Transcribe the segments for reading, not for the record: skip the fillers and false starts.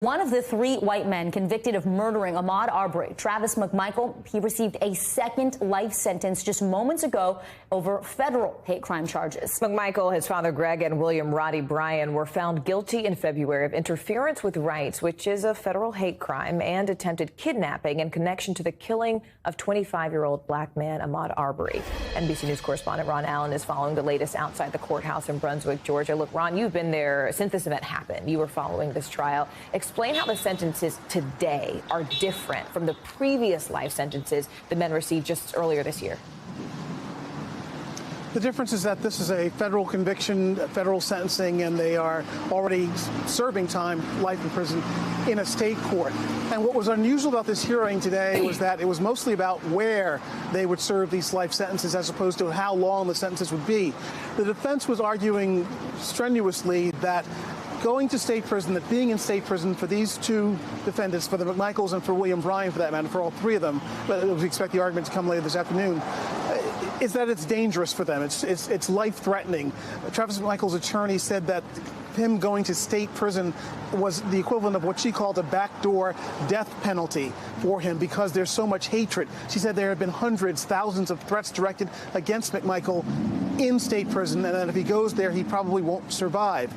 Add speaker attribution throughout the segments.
Speaker 1: One of the three white men convicted of murdering Ahmaud Arbery, Travis McMichael, he received a second life sentence just moments ago over federal hate crime charges.
Speaker 2: McMichael, his father Greg, and William Roddie Bryan were found guilty in February of interference with rights, which is a federal hate crime, and attempted kidnapping in connection to the killing of 25-year-old black man Ahmaud Arbery. NBC News correspondent Ron Allen is following the latest outside the courthouse in Brunswick, Georgia. Look, Ron, you've been there since this event happened. You were following this trial. Explain how the sentences today are different from the previous life sentences the men received just earlier this year.
Speaker 3: The difference is that this is a federal conviction, federal sentencing, and they are already serving time, life in prison, in a state court. And what was unusual about this hearing today was that it was mostly about where they would serve these life sentences as opposed to how long the sentences would be. The defense was arguing strenuously that going to state prison, that being in state prison for these two defendants, for the McMichaels and for William Bryan, for that matter, for all three of them, but we expect the argument to come later this afternoon, is that it's dangerous for them. It's life-threatening. Travis McMichael's attorney said that him going to state prison was the equivalent of what she called a backdoor death penalty for him because there's so much hatred. She said there have been hundreds, thousands of threats directed against McMichael in state prison, and that if he goes there, he probably won't survive.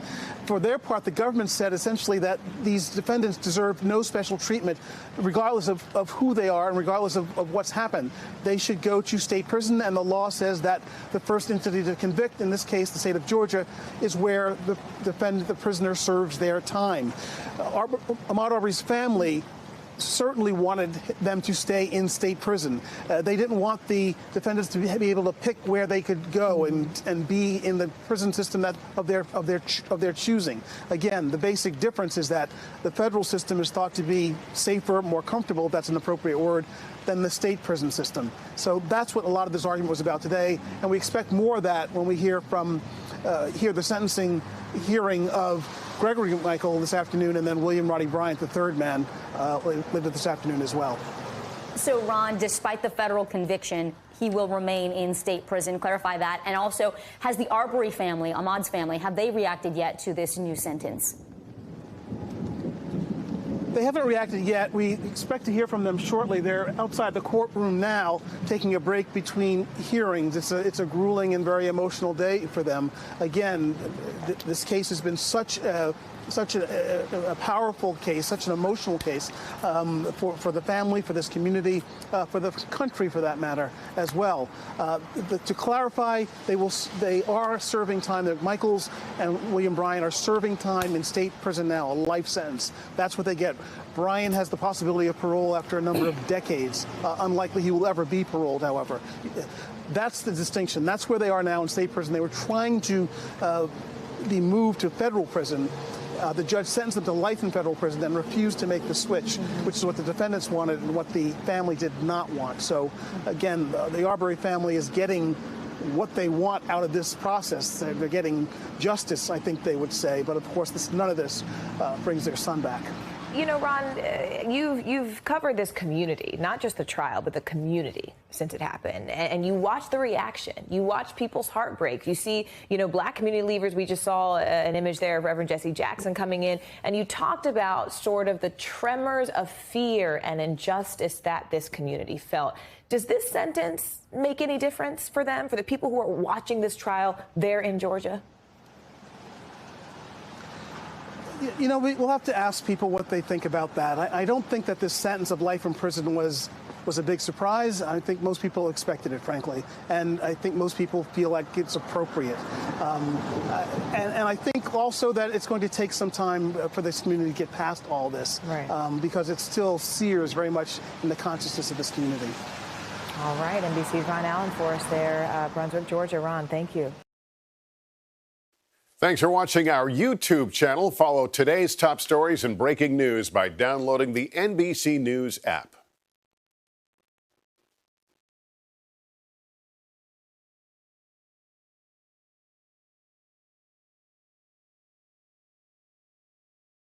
Speaker 3: For their part, the government said essentially that these defendants deserve no special treatment, regardless of who they are and regardless of what's happened. They should go to state prison, and the law says that the first entity to convict, in this case, the state of Georgia, is where the prisoner serves their time. Ahmaud Arbery's family certainly wanted them to stay in state prison. They didn't want the defendants to be able to pick where they could go and be in the prison system of their choosing. Again, the basic difference is that the federal system is thought to be safer, more comfortable, if that's an appropriate word, than the state prison system. So that's what a lot of this argument was about today, and we expect more of that when we hear the sentencing hearing of Gregory McMichael this afternoon, and then William Roddie Bryan, the third man, later this afternoon as well.
Speaker 1: So, Ron, despite the federal conviction, he will remain in state prison. Clarify that. And also, has the Arbery family, Ahmaud's family, have they reacted yet to this new sentence?
Speaker 3: They haven't reacted yet. We expect to hear from them shortly. They're outside the courtroom now, taking a break between hearings. It's a grueling and very emotional day for them. Again, this case has been such a powerful case, such an emotional case for the family, for this community, for the country, for that matter, as well. To clarify, they are serving time. The McMichaels and William Bryan are serving time in state prison now, a life sentence. That's what they get. Bryan has the possibility of parole after a number of decades. Unlikely he will ever be paroled, however. That's the distinction. That's where they are now in state prison. They were trying to be moved to federal prison. The judge sentenced them to life in federal prison and refused to make the switch, which is what the defendants wanted and what the family did not want. So, again, the Arbery family is getting what they want out of this process. They're getting justice, I think they would say. But, of course, none of this brings their son back.
Speaker 2: You know, Ron, you've covered this community, not just the trial, but the community since it happened. And you watch the reaction. You watch people's heartbreak. You see, black community leaders. We just saw an image there of Reverend Jesse Jackson coming in. And you talked about sort of the tremors of fear and injustice that this community felt. Does this sentence make any difference for them, for the people who are watching this trial there in Georgia?
Speaker 3: We'll have to ask people what they think about that. I don't think that this sentence of life in prison was a big surprise. I think most people expected it, frankly. And I think most people feel like it's appropriate. And I think also that it's going to take some time for this community to get past all this. Right. Because it still sears very much in the consciousness of this community.
Speaker 2: All right. NBC's Ron Allen for us there, Brunswick, Georgia. Ron, thank you.
Speaker 4: Thanks for watching our YouTube channel. Follow today's top stories and breaking news by downloading the NBC News app.